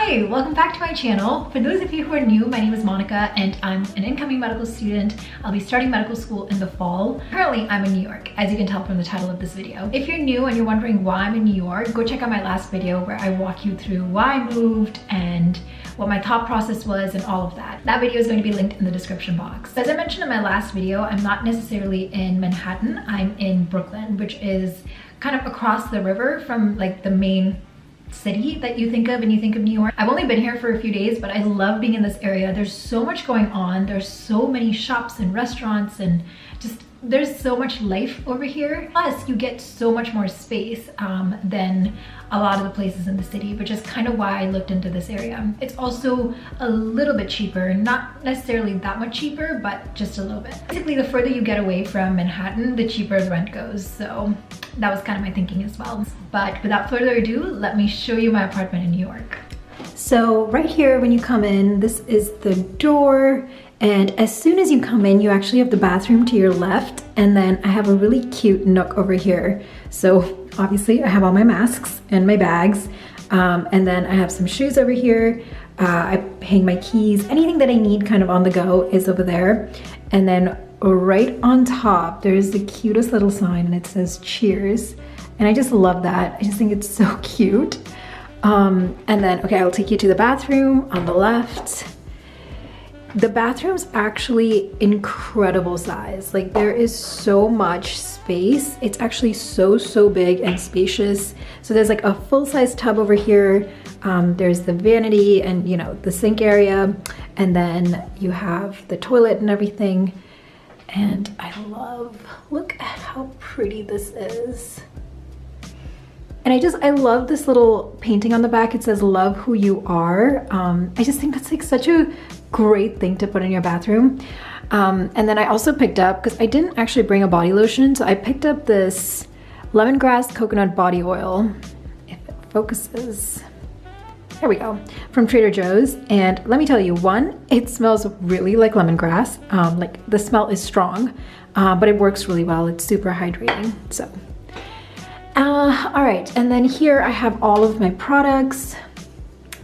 Hi, welcome back to my channel. For those of you who are new, my name is Monica and I'm an incoming medical student. I'll be starting medical school in the fall. Currently, I'm in New York, as you can tell from the title of this video. If you're new and you're wondering why I'm in New York, go check out my last video where I walk you through why I moved and what my thought process was and all of that. That video is going to be linked in the description box. As I mentioned in my last video, I'm not necessarily in Manhattan. I'm in Brooklyn, which is kind of across the river from like the main city that you think of when you think of New York. I've only been here for a few days, but I love being in this area. There's so much going on. There's so many shops and restaurants and just there's so much life over here. Plus, you get so much more space than a lot of the places in the city, which is kind of why I looked into this area. It's also a little bit cheaper, not necessarily that much cheaper, but just a little bit. Basically, the further you get away from Manhattan, the cheaper the rent goes. So that was kind of my thinking as well. But without further ado, let me show you my apartment in New York. So right here, when you come in, this is the door. And as soon as you come in, you actually have the bathroom to your left. And then I have a really cute nook over here. So obviously I have all my masks and my bags. And then I have some shoes over here. I hang my keys. Anything that I need kind of on the go is over there. And then right on top, there's the cutest little sign and it says cheers. And I just love that. I just think it's so cute. And then, okay, I'll take you to the bathroom on the left. The bathroom's actually incredible size. Like there is so much space. It's actually so big and spacious. So there's like a full-size tub over here. There's the vanity and you know, the sink area. And then you have the toilet and everything. And look at how pretty this is. And I love this little painting on the back. It says, love who you are. I just think that's like such a great thing to put in your bathroom. And then I also picked up, because I didn't actually bring a body lotion, so I picked up this lemongrass coconut body oil. If it focuses. There we go, from Trader Joe's. And let me tell you, one, it smells really like lemongrass. Like the smell is strong, but it works really well. It's super hydrating, so. All right, and then here I have all of my products.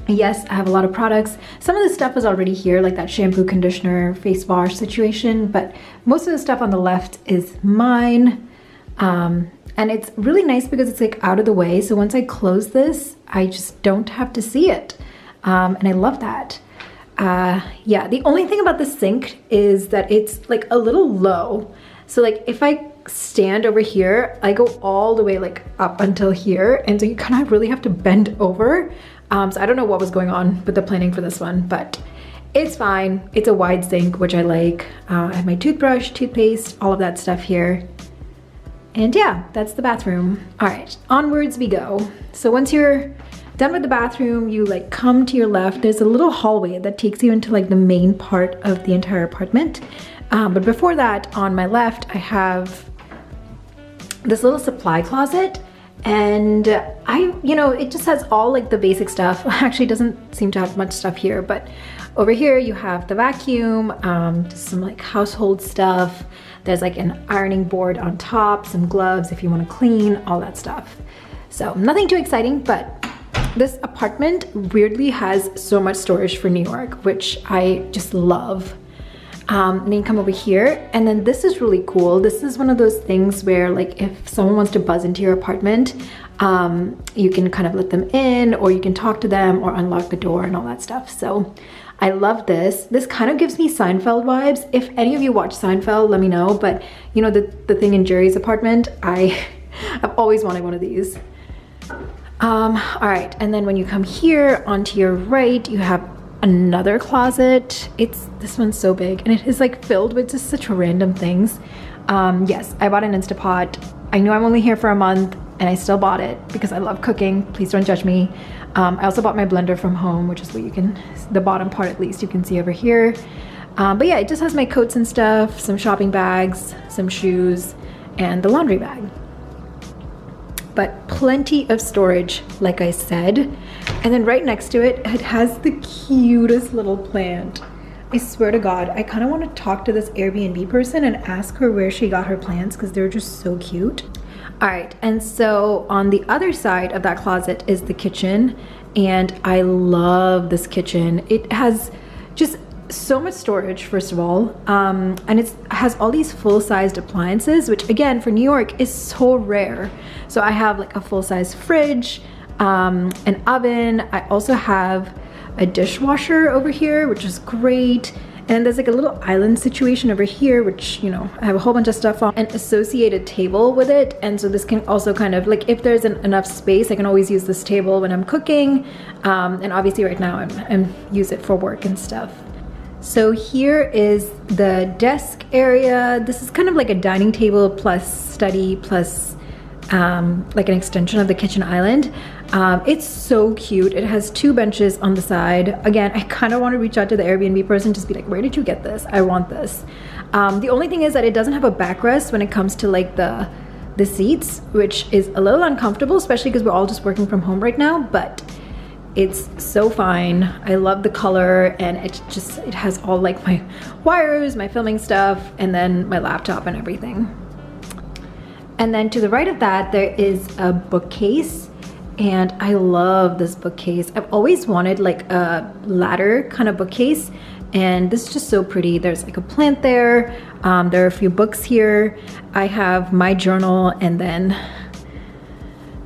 Yes, I have a lot of products. Some of the stuff is already here, like that shampoo, conditioner, face wash situation, but most of the stuff on the left is mine. And it's really nice because it's like out of the way. So once I close this, I just don't have to see it. And I love that. Yeah, the only thing about the sink is that it's like a little low. So like if I stand over here, I go all the way like up until here. And so you kind of really have to bend over. So I don't know what was going on with the planning for this one, but it's fine. It's a wide sink, which I like. I have my toothbrush, toothpaste, all of that stuff here. And yeah, that's the bathroom. All right, onwards we go. So once you're done with the bathroom, you like come to your left. There's a little hallway that takes you into like the main part of the entire apartment. But before that, on my left, I have this little supply closet. And it just has all like the basic stuff. Actually, it doesn't seem to have much stuff here, but over here you have the vacuum, just some like household stuff. There's like an ironing board on top, some gloves if you want to clean, all that stuff. So nothing too exciting, but this apartment weirdly has so much storage for New York, which I just love. And then you come over here, and then this is really cool. This is one of those things where like if someone wants to buzz into your apartment, you can kind of let them in, or you can talk to them or unlock the door and all that stuff. So I love this. This kind of gives me Seinfeld vibes. If any of you watch Seinfeld, let me know. But you know, the thing in Jerry's apartment, I've always wanted one of these. All right, and then when you come here onto your right, you have another closet. This one's so big and it is like filled with just such random things. Yes, I bought an Instapot. I know I'm only here for a month and I still bought it because I love cooking. Please don't judge me. I also bought my blender from home, which is what you can, the bottom part at least, you can see over here. But yeah, it just has my coats and stuff, some shopping bags, some shoes, and the laundry bag. But plenty of storage, like I said. And then right next to it, it has the cutest little plant. I swear to God, I kind of want to talk to this Airbnb person and ask her where she got her plants because they're just so cute. All right, and so on the other side of that closet is the kitchen. and I love this kitchen. It has just so much storage, first of all, and it has all these full-sized appliances, which again for New York is so rare. So I have like a full-size fridge, an oven. I also have a dishwasher over here, which is great. And there's like a little island situation over here, which, you know, I have a whole bunch of stuff on, an associated table with it. And so this can also kind of like, if there's enough space, I can always use this table when I'm cooking. And obviously right now I'm use it for work and stuff. So here is the desk area. This is kind of like a dining table plus study plus like an extension of the kitchen island. It's so cute. It has 2 benches on the side. Again, I kind of want to reach out to the Airbnb person, just be like, where did you get this? I want this. The only thing is that it doesn't have a backrest when it comes to like the seats, which is a little uncomfortable, especially because we're all just working from home right now, but it's so fine. I love the color, and it has all like my wires, my filming stuff, and then my laptop and everything. And then to the right of that, there is a bookcase, and I love this bookcase. I've always wanted like a ladder kind of bookcase, and this is just so pretty. There's like a plant there. There are a few books here. I have my journal, and then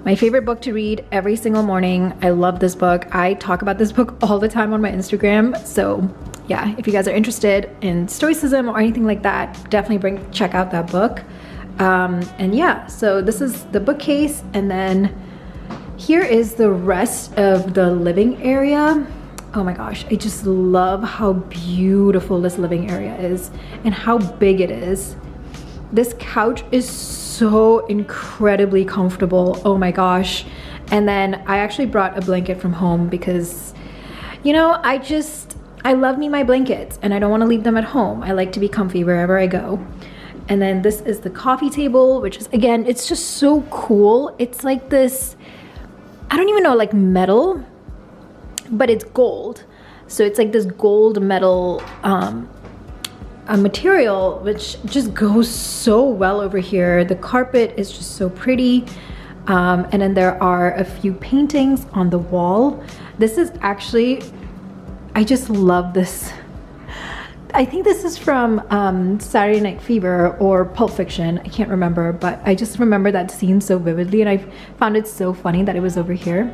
my favorite book to read every single morning. I love this book. I talk about this book all the time on my Instagram. So yeah, if you guys are interested in stoicism or anything like that, definitely check out that book. And yeah, so this is the bookcase, and then here is the rest of the living area. Oh my gosh, I just love how beautiful this living area is and how big it is. This couch is so incredibly comfortable. Oh my gosh. And then I actually brought a blanket from home because, you know, I love me my blankets and I don't want to leave them at home. I like to be comfy wherever I go. And then this is the coffee table, which is, again, it's just so cool. It's like this, I don't even know, like metal, but it's gold. So it's like this gold metal a material, which just goes so well over here. The carpet is just so pretty. And then there are a few paintings on the wall. This is actually, I just love this. I think this is from Saturday Night Fever or Pulp Fiction. I can't remember, but I just remember that scene so vividly, and I found it so funny that it was over here.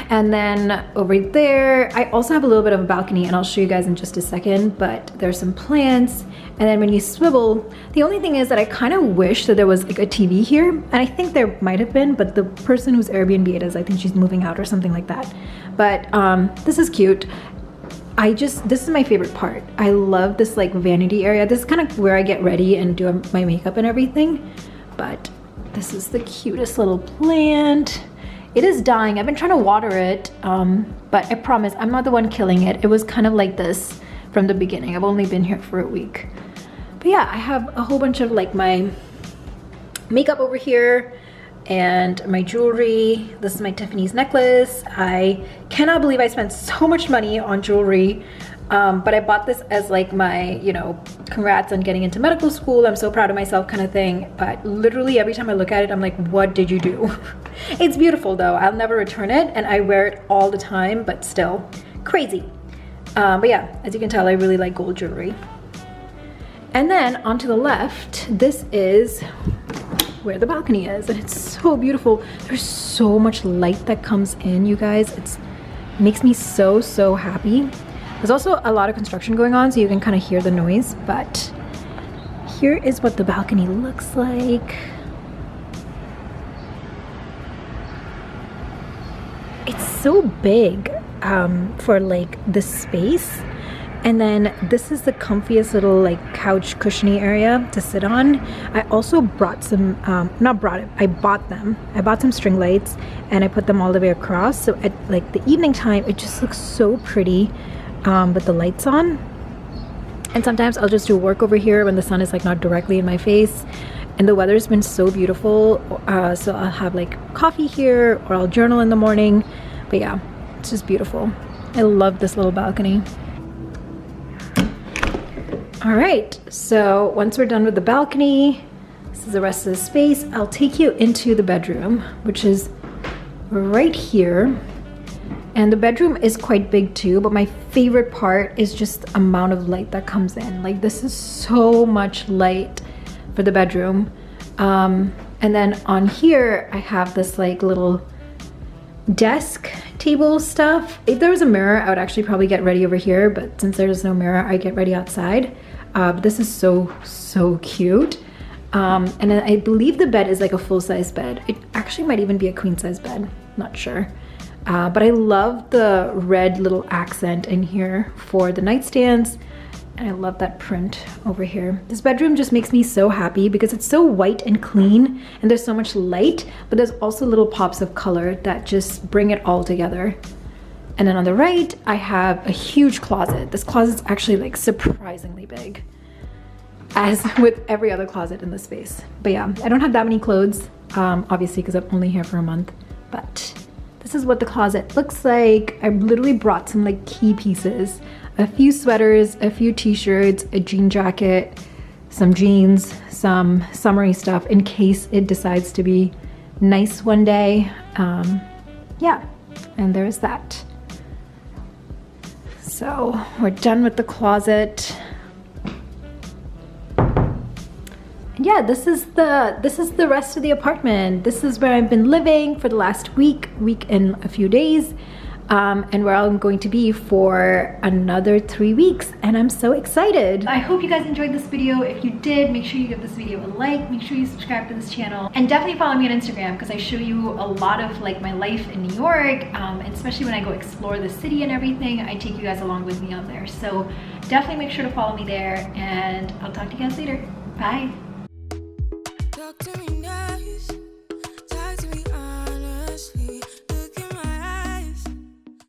And then over there, I also have a little bit of a balcony, and I'll show you guys in just a second, but there's some plants. And then when you swivel, the only thing is that I kind of wish that there was like a TV here, and I think there might have been, but the person whose Airbnb it is, I think she's moving out or something like that. But this is cute. This is my favorite part. I love this like vanity area. This is kind of where I get ready and do my makeup and everything. But this is the cutest little plant. It is dying. I've been trying to water it, but I promise I'm not the one killing it. It was kind of like this from the beginning. I've only been here for a week. But yeah, I have a whole bunch of like my makeup over here and my jewelry. This is my Tiffany's necklace. I cannot believe I spent so much money on jewelry, but I bought this as like my, you know, congrats on getting into medical school, I'm so proud of myself kind of thing. But literally every time I look at it, I'm like, what did you do? It's beautiful though. I'll never return it, and I wear it all the time, but still crazy. But yeah, as you can tell, I really like gold jewelry. And then onto the left, this is where the balcony is, and it's so beautiful. There's so much light that comes in, you guys. It makes me so happy. There's also a lot of construction going on, so you can kind of hear the noise, but here is what the balcony looks like. It's so big for like this space. And then this is the comfiest little like couch cushiony area to sit on. I also brought some, I bought them. I bought some string lights and I put them all the way across. So at like the evening time, it just looks so pretty with the lights on. And sometimes I'll just do work over here when the sun is like not directly in my face. And the weather's been so beautiful. So I'll have like coffee here, or I'll journal in the morning. But yeah, it's just beautiful. I love this little balcony. All right, so once we're done with the balcony, this is the rest of the space. I'll take you into the bedroom, which is right here. And the bedroom is quite big too, but my favorite part is just the amount of light that comes in. Like, this is so much light for the bedroom. And then on here, I have this like little desk table stuff. If there was a mirror, I would actually probably get ready over here, but since there's no mirror, I get ready outside. But this is so cute. And then I believe the bed is like a full-size bed. It actually might even be a queen-size bed, not sure. But I love the red little accent in here for the nightstands. And I love that print over here. This bedroom just makes me so happy because it's so white and clean and there's so much light, but there's also little pops of color that just bring it all together. And then on the right, I have a huge closet. This closet's actually like surprisingly big, as with every other closet in this space. But yeah, I don't have that many clothes, obviously because I'm only here for a month, but this is what the closet looks like. I literally brought some like key pieces. A few sweaters, a few t-shirts, a jean jacket, some jeans, some summery stuff in case it decides to be nice one day. Yeah, and there's that. So we're done with the closet. And yeah, this is the rest of the apartment. This is where I've been living for the last week and a few days. And where I'm going to be for another 3 weeks, and I'm so excited. I hope you guys enjoyed this video. If you did, make sure you give this video a like, make sure you subscribe to this channel, and definitely follow me on Instagram because I show you a lot of like my life in New York, and especially when I go explore the city and everything, I take you guys along with me on there. So definitely make sure to follow me there, and I'll talk to you guys later. Bye. Talk to me nice.